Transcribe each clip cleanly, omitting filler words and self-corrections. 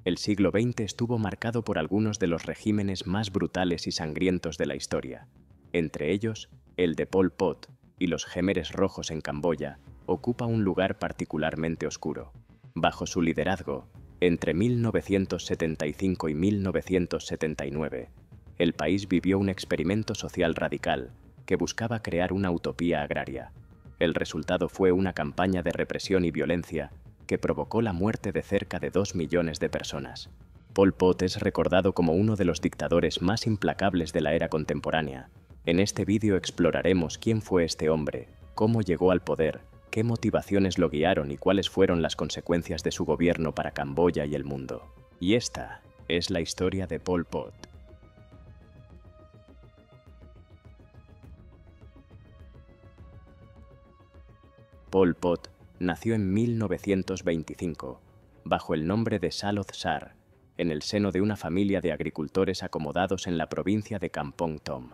El siglo XX estuvo marcado por algunos de los regímenes más brutales y sangrientos de la historia. Entre ellos, el de Pol Pot y los Khmeres Rojos en Camboya ocupa un lugar particularmente oscuro. Bajo su liderazgo, entre 1975 y 1979, el país vivió un experimento social radical que buscaba crear una utopía agraria. El resultado fue una campaña de represión y violencia que provocó la muerte de cerca de 2 millones de personas. Pol Pot es recordado como uno de los dictadores más implacables de la era contemporánea. En este vídeo exploraremos quién fue este hombre, cómo llegó al poder, qué motivaciones lo guiaron y cuáles fueron las consecuencias de su gobierno para Camboya y el mundo. Y esta es la historia de Pol Pot. Pol Pot nació en 1925, bajo el nombre de Saloth Sar, en el seno de una familia de agricultores acomodados en la provincia de Kampong Thom.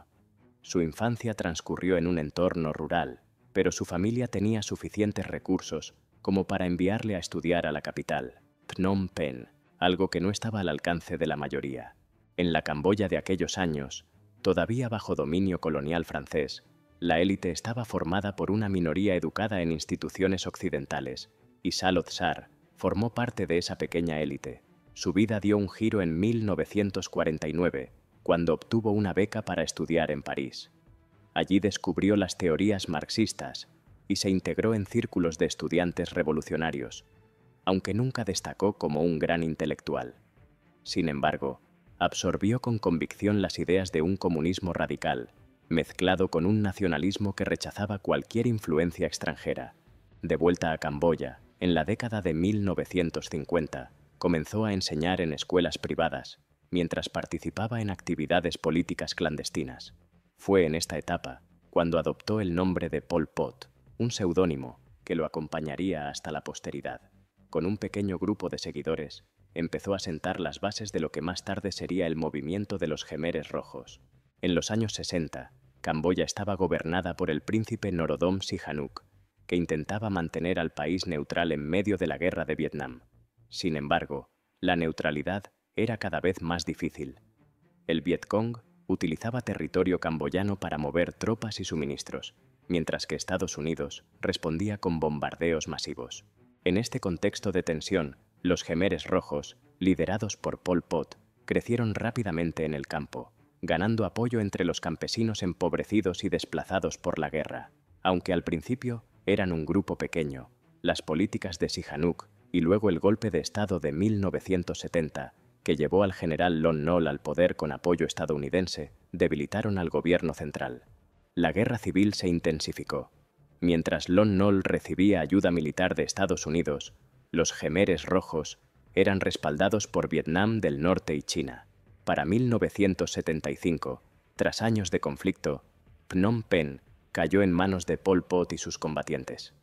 Su infancia transcurrió en un entorno rural, pero su familia tenía suficientes recursos como para enviarle a estudiar a la capital, Phnom Penh, algo que no estaba al alcance de la mayoría. En la Camboya de aquellos años, todavía bajo dominio colonial francés, la élite estaba formada por una minoría educada en instituciones occidentales, y Saloth Sar formó parte de esa pequeña élite. Su vida dio un giro en 1949, cuando obtuvo una beca para estudiar en París. Allí descubrió las teorías marxistas y se integró en círculos de estudiantes revolucionarios, aunque nunca destacó como un gran intelectual. Sin embargo, absorbió con convicción las ideas de un comunismo radical, mezclado con un nacionalismo que rechazaba cualquier influencia extranjera. De vuelta a Camboya, en la década de 1950, comenzó a enseñar en escuelas privadas, mientras participaba en actividades políticas clandestinas. Fue en esta etapa cuando adoptó el nombre de Pol Pot, un seudónimo que lo acompañaría hasta la posteridad. Con un pequeño grupo de seguidores, empezó a sentar las bases de lo que más tarde sería el movimiento de los Khmeres Rojos. En los años 60, Camboya estaba gobernada por el príncipe Norodom Sihanouk, que intentaba mantener al país neutral en medio de la guerra de Vietnam. Sin embargo, la neutralidad era cada vez más difícil. El Vietcong utilizaba territorio camboyano para mover tropas y suministros, mientras que Estados Unidos respondía con bombardeos masivos. En este contexto de tensión, los Khmeres Rojos, liderados por Pol Pot, crecieron rápidamente en el campo, ganando apoyo entre los campesinos empobrecidos y desplazados por la guerra. Aunque al principio eran un grupo pequeño, las políticas de Sihanouk y luego el golpe de Estado de 1970, que llevó al general Lon Nol al poder con apoyo estadounidense, debilitaron al gobierno central. La guerra civil se intensificó. Mientras Lon Nol recibía ayuda militar de Estados Unidos, los Khmeres Rojos eran respaldados por Vietnam del Norte y China. Para 1975, tras años de conflicto, Phnom Penh cayó en manos de Pol Pot y sus combatientes.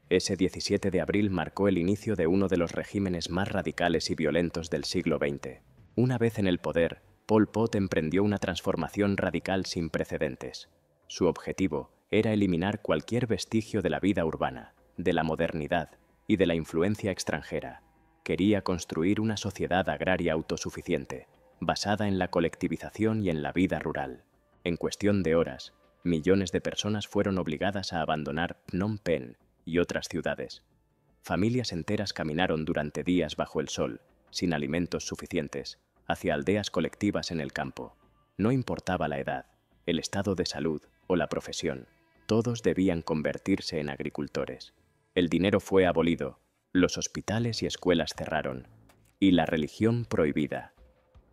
Ese 17 de abril marcó el inicio de uno de los regímenes más radicales y violentos del siglo XX. Una vez en el poder, Pol Pot emprendió una transformación radical sin precedentes. Su objetivo era eliminar cualquier vestigio de la vida urbana, de la modernidad y de la influencia extranjera. Quería construir una sociedad agraria autosuficiente, basada en la colectivización y en la vida rural. En cuestión de horas, millones de personas fueron obligadas a abandonar Phnom Penh y otras ciudades. Familias enteras caminaron durante días bajo el sol, sin alimentos suficientes, hacia aldeas colectivas en el campo. No importaba la edad, el estado de salud o la profesión, todos debían convertirse en agricultores. El dinero fue abolido, los hospitales y escuelas cerraron, y la religión prohibida.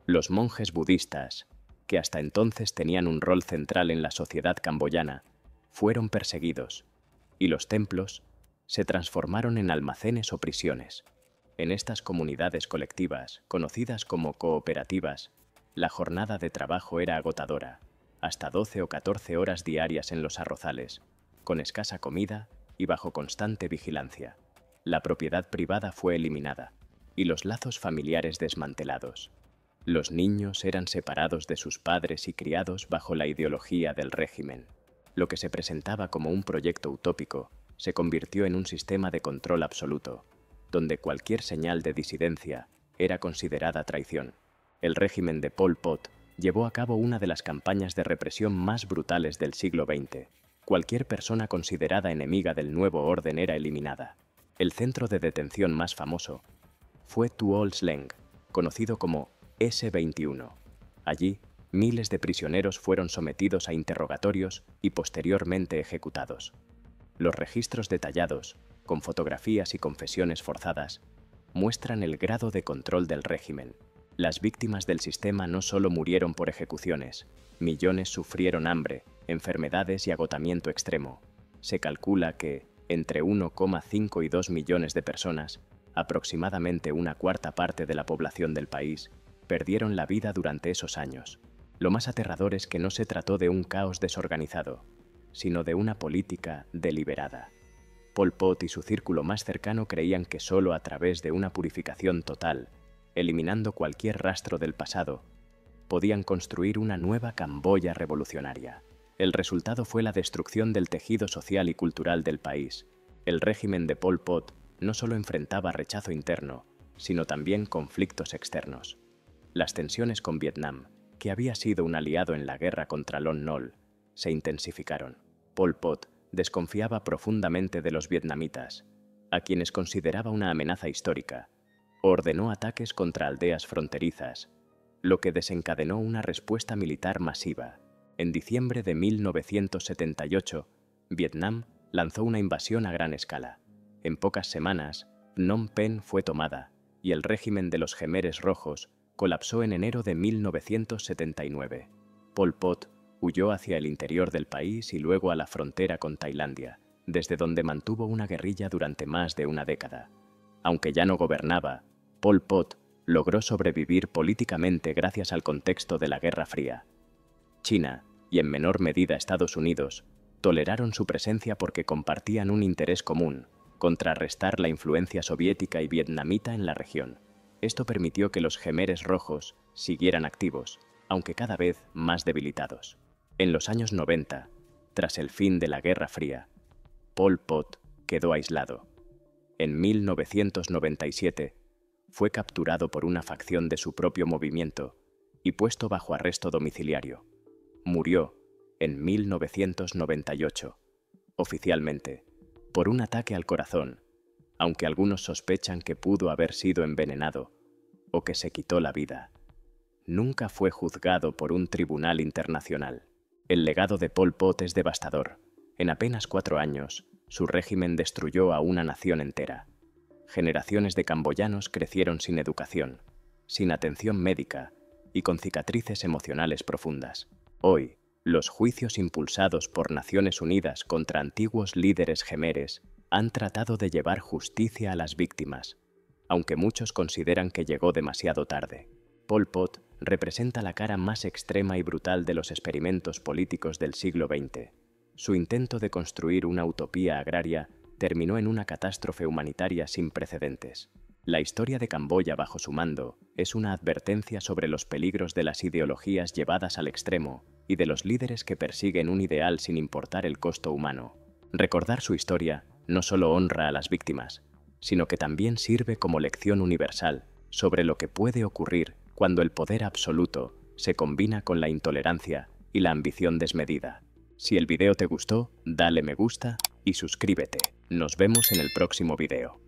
Los monjes budistas, que hasta entonces tenían un rol central en la sociedad camboyana, fueron perseguidos, y los templos se transformaron en almacenes o prisiones. En estas comunidades colectivas, conocidas como cooperativas, la jornada de trabajo era agotadora, hasta 12 o 14 horas diarias en los arrozales, con escasa comida y bajo constante vigilancia. La propiedad privada fue eliminada, y los lazos familiares desmantelados. Los niños eran separados de sus padres y criados bajo la ideología del régimen. Lo que se presentaba como un proyecto utópico se convirtió en un sistema de control absoluto, donde cualquier señal de disidencia era considerada traición. El régimen de Pol Pot llevó a cabo una de las campañas de represión más brutales del siglo XX. Cualquier persona considerada enemiga del nuevo orden era eliminada. El centro de detención más famoso fue Tuol Sleng, conocido como S-21. Allí, miles de prisioneros fueron sometidos a interrogatorios y posteriormente ejecutados. Los registros detallados, con fotografías y confesiones forzadas, muestran el grado de control del régimen. Las víctimas del sistema no solo murieron por ejecuciones, millones sufrieron hambre, enfermedades y agotamiento extremo. Se calcula que, entre 1,5 y 2 millones de personas, aproximadamente una cuarta parte de la población del país, perdieron la vida durante esos años. Lo más aterrador es que no se trató de un caos desorganizado, sino de una política deliberada. Pol Pot y su círculo más cercano creían que solo a través de una purificación total, eliminando cualquier rastro del pasado, podían construir una nueva Camboya revolucionaria. El resultado fue la destrucción del tejido social y cultural del país. El régimen de Pol Pot no solo enfrentaba rechazo interno, sino también conflictos externos. Las tensiones con Vietnam, que había sido un aliado en la guerra contra Lon Nol, se intensificaron. Pol Pot desconfiaba profundamente de los vietnamitas, a quienes consideraba una amenaza histórica. Ordenó ataques contra aldeas fronterizas, lo que desencadenó una respuesta militar masiva. En diciembre de 1978, Vietnam lanzó una invasión a gran escala. En pocas semanas, Phnom Penh fue tomada y el régimen de los Khmeres Rojos colapsó en enero de 1979. Pol Pot huyó hacia el interior del país y luego a la frontera con Tailandia, desde donde mantuvo una guerrilla durante más de una década. Aunque ya no gobernaba, Pol Pot logró sobrevivir políticamente gracias al contexto de la Guerra Fría. China, y en menor medida Estados Unidos, toleraron su presencia porque compartían un interés común: contrarrestar la influencia soviética y vietnamita en la región. Esto permitió que los Khmeres Rojos siguieran activos, aunque cada vez más debilitados. En los años 90, tras el fin de la Guerra Fría, Pol Pot quedó aislado. En 1997, fue capturado por una facción de su propio movimiento y puesto bajo arresto domiciliario. Murió en 1998, oficialmente, por un ataque al corazón, aunque algunos sospechan que pudo haber sido envenenado o que se quitó la vida. Nunca fue juzgado por un tribunal internacional. El legado de Pol Pot es devastador. En apenas 4 años, su régimen destruyó a una nación entera. Generaciones de camboyanos crecieron sin educación, sin atención médica y con cicatrices emocionales profundas. Hoy, los juicios impulsados por Naciones Unidas contra antiguos líderes khmeres han tratado de llevar justicia a las víctimas, aunque muchos consideran que llegó demasiado tarde. Pol Pot representa la cara más extrema y brutal de los experimentos políticos del siglo XX. Su intento de construir una utopía agraria terminó en una catástrofe humanitaria sin precedentes. La historia de Camboya bajo su mando es una advertencia sobre los peligros de las ideologías llevadas al extremo y de los líderes que persiguen un ideal sin importar el costo humano. Recordar su historia no solo honra a las víctimas, sino que también sirve como lección universal sobre lo que puede ocurrir cuando el poder absoluto se combina con la intolerancia y la ambición desmedida. Si el video te gustó, dale me gusta y suscríbete. Nos vemos en el próximo video.